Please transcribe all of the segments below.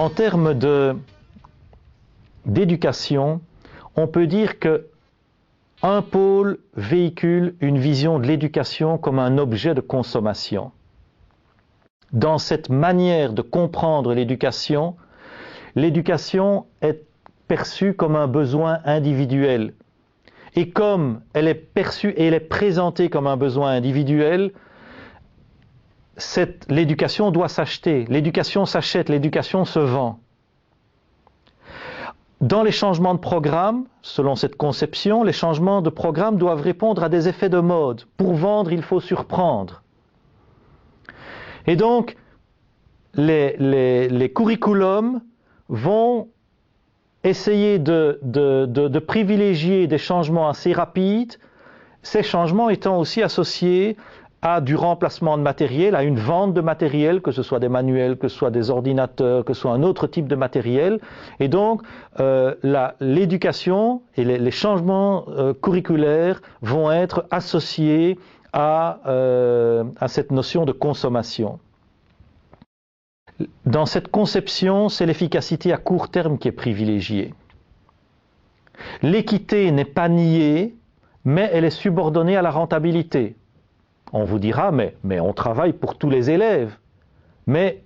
En termes d'éducation, on peut dire que un pôle véhicule une vision de l'éducation comme un objet de consommation. Dans cette manière de comprendre l'éducation est perçue comme un besoin individuel. Et comme elle est perçue et elle est présentée comme un besoin individuel, l'éducation doit s'acheter. L'éducation s'achète, l'éducation se vend. Dans les changements de programme, selon cette conception, les changements de programme doivent répondre à des effets de mode. Pour vendre, il faut surprendre. Et donc, les curriculums vont essayer de privilégier des changements assez rapides, ces changements étant aussi associés à du remplacement de matériel, à une vente de matériel, que ce soit des manuels, que ce soit des ordinateurs, que ce soit un autre type de matériel. Et donc, l'éducation et les changements curriculaires vont être associés à cette notion de consommation. Dans cette conception, c'est l'efficacité à court terme qui est privilégiée. L'équité n'est pas niée, mais elle est subordonnée à la rentabilité. On vous dira, mais on travaille pour tous les élèves. Mais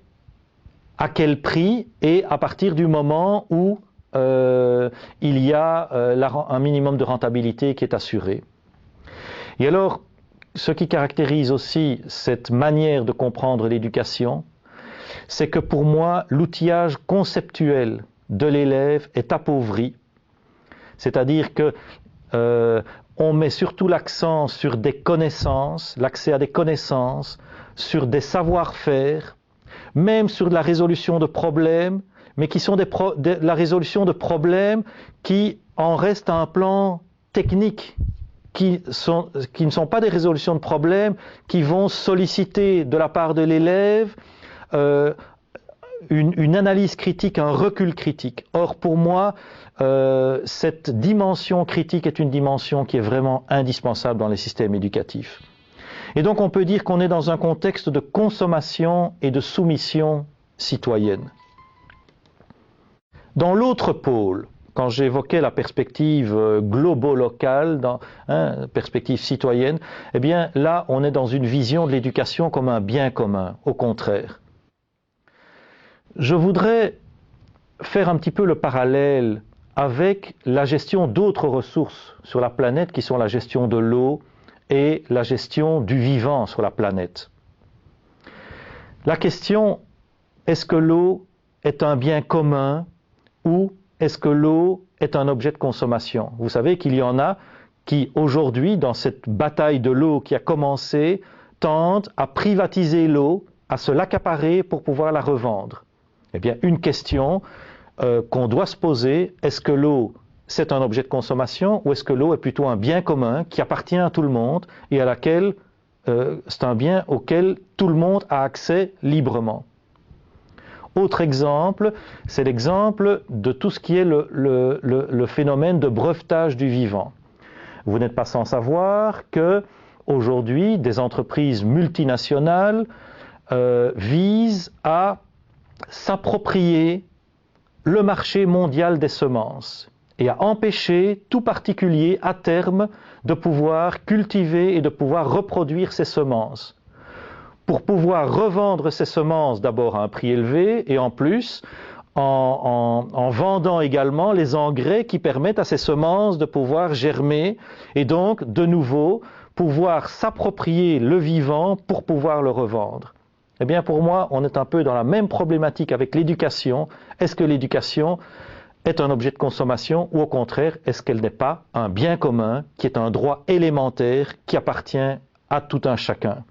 à quel prix et à partir du moment où il y a un minimum de rentabilité qui est assuré. Et alors, ce qui caractérise aussi cette manière de comprendre l'éducation, c'est que pour moi, l'outillage conceptuel de l'élève est appauvri. C'est-à-dire que on met surtout l'accent sur des connaissances, l'accès à des connaissances, sur des savoir-faire, même sur de la résolution de problèmes, mais qui sont la résolution de problèmes qui en restent à un plan technique, qui ne sont pas des résolutions de problèmes, qui vont solliciter de la part de l'élève une analyse critique, un recul critique. Or, pour moi, cette dimension critique est une dimension qui est vraiment indispensable dans les systèmes éducatifs. Et donc, on peut dire qu'on est dans un contexte de consommation et de soumission citoyenne. Dans l'autre pôle, quand j'évoquais la perspective globo-locale, perspective citoyenne, eh bien là, on est dans une vision de l'éducation comme un bien commun, au contraire. Je voudrais faire un petit peu le parallèle avec la gestion d'autres ressources sur la planète, qui sont la gestion de l'eau et la gestion du vivant sur la planète. La question, est-ce que l'eau est un bien commun ou est-ce que l'eau est un objet de consommation? Vous savez qu'il y en a qui, aujourd'hui, dans cette bataille de l'eau qui a commencé, tendent à privatiser l'eau, à se l'accaparer pour pouvoir la revendre. Eh bien, une question qu'on doit se poser, est-ce que l'eau, c'est un objet de consommation ou est-ce que l'eau est plutôt un bien commun qui appartient à tout le monde et à laquelle c'est un bien auquel tout le monde a accès librement? Autre exemple, c'est l'exemple de tout ce qui est le phénomène de brevetage du vivant. Vous n'êtes pas sans savoir que aujourd'hui, des entreprises multinationales visent à s'approprier le marché mondial des semences et à empêcher tout particulier à terme de pouvoir cultiver et de pouvoir reproduire ces semences. Pour pouvoir revendre ces semences d'abord à un prix élevé et en plus en vendant également les engrais qui permettent à ces semences de pouvoir germer et donc de nouveau pouvoir s'approprier le vivant pour pouvoir le revendre. Eh bien pour moi, on est un peu dans la même problématique avec l'éducation. Est-ce que l'éducation est un objet de consommation ou au contraire, est-ce qu'elle n'est pas un bien commun qui est un droit élémentaire qui appartient à tout un chacun?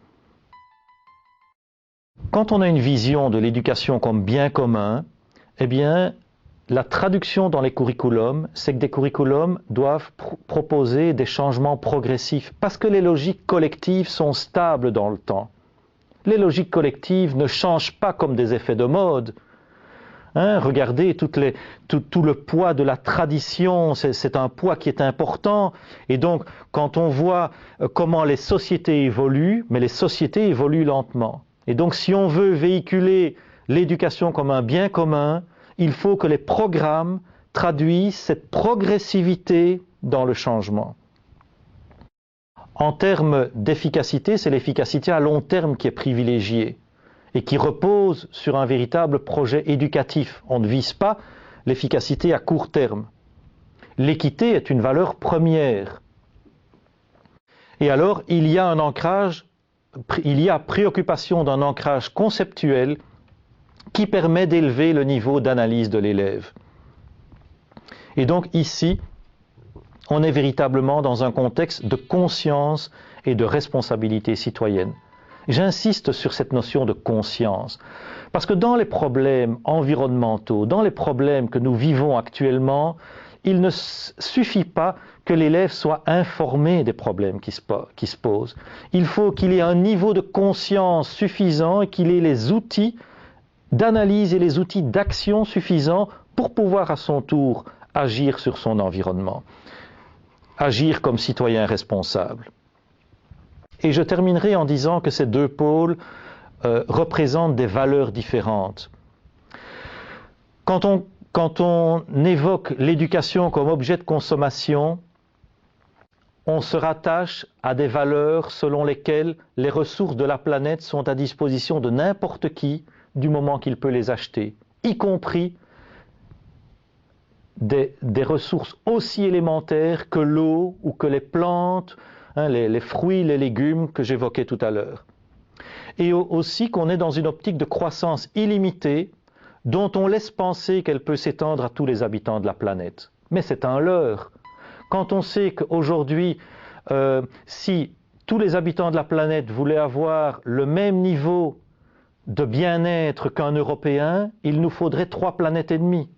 Quand on a une vision de l'éducation comme bien commun, eh bien, la traduction dans les curriculums, c'est que des curriculums doivent proposer des changements progressifs parce que les logiques collectives sont stables dans le temps. Les logiques collectives ne changent pas comme des effets de mode. Regardez tout le poids de la tradition, c'est un poids qui est important. Et donc, quand on voit comment les sociétés évoluent, mais les sociétés évoluent lentement. Et donc, si on veut véhiculer l'éducation comme un bien commun, il faut que les programmes traduisent cette progressivité dans le changement. En termes d'efficacité, c'est l'efficacité à long terme qui est privilégiée et qui repose sur un véritable projet éducatif. On ne vise pas l'efficacité à court terme. L'équité est une valeur première. Et alors, il y a un ancrage, il y a préoccupation d'un ancrage conceptuel qui permet d'élever le niveau d'analyse de l'élève. Et donc ici, on est véritablement dans un contexte de conscience et de responsabilité citoyenne. J'insiste sur cette notion de conscience, parce que dans les problèmes environnementaux, dans les problèmes que nous vivons actuellement, il ne suffit pas que l'élève soit informé des problèmes qui se posent. Il faut qu'il ait un niveau de conscience suffisant et qu'il ait les outils d'analyse et les outils d'action suffisants pour pouvoir à son tour agir sur son environnement, agir comme citoyen responsable. Et je terminerai en disant que ces deux pôles représentent des valeurs différentes. Quand on évoque l'éducation comme objet de consommation, on se rattache à des valeurs selon lesquelles les ressources de la planète sont à disposition de n'importe qui du moment qu'il peut les acheter, y compris des ressources aussi élémentaires que l'eau ou que les plantes, les fruits, les légumes que j'évoquais tout à l'heure. Et aussi qu'on est dans une optique de croissance illimitée dont on laisse penser qu'elle peut s'étendre à tous les habitants de la planète. Mais c'est un leurre. Quand on sait qu'aujourd'hui, si tous les habitants de la planète voulaient avoir le même niveau de bien-être qu'un Européen, il nous faudrait 3 planètes et demie.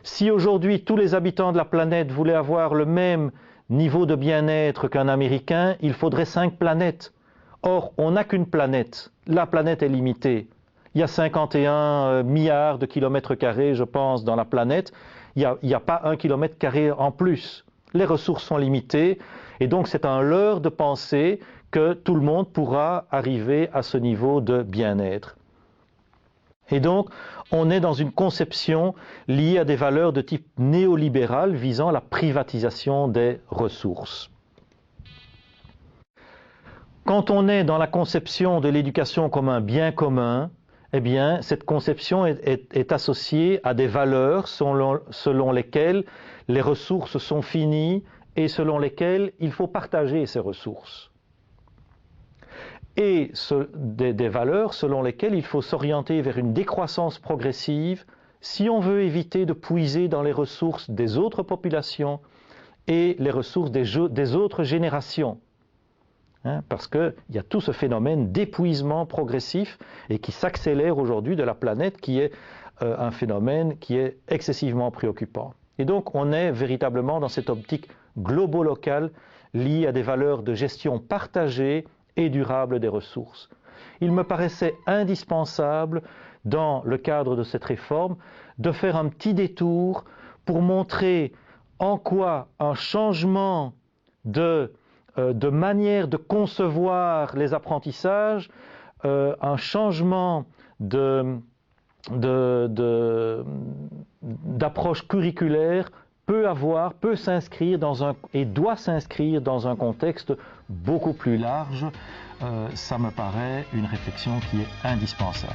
Si aujourd'hui tous les habitants de la planète voulaient avoir le même niveau de bien-être qu'un Américain, il faudrait 5 planètes. Or, on n'a qu'une planète. La planète est limitée. Il y a 51 milliards de kilomètres carrés, je pense, dans la planète. Il n'y a pas 1 kilomètre carré en plus. Les ressources sont limitées et donc c'est un leurre de penser que tout le monde pourra arriver à ce niveau de bien-être. Et donc, on est dans une conception liée à des valeurs de type néolibéral visant la privatisation des ressources. Quand on est dans la conception de l'éducation comme un bien commun, eh bien, cette conception est associée à des valeurs selon lesquelles les ressources sont finies et selon lesquelles il faut partager ces ressources. Et des valeurs selon lesquelles il faut s'orienter vers une décroissance progressive si on veut éviter de puiser dans les ressources des autres populations et les ressources des autres générations. Parce qu'il y a tout ce phénomène d'épuisement progressif et qui s'accélère aujourd'hui de la planète, qui est un phénomène qui est excessivement préoccupant. Et donc on est véritablement dans cette optique globo-locale liée à des valeurs de gestion partagée et durable des ressources. Il me paraissait indispensable, dans le cadre de cette réforme, de faire un petit détour pour montrer en quoi un changement de manière de concevoir les apprentissages, un changement d'approche curriculaire peut s'inscrire et doit s'inscrire dans un contexte beaucoup plus large. Ça me paraît une réflexion qui est indispensable.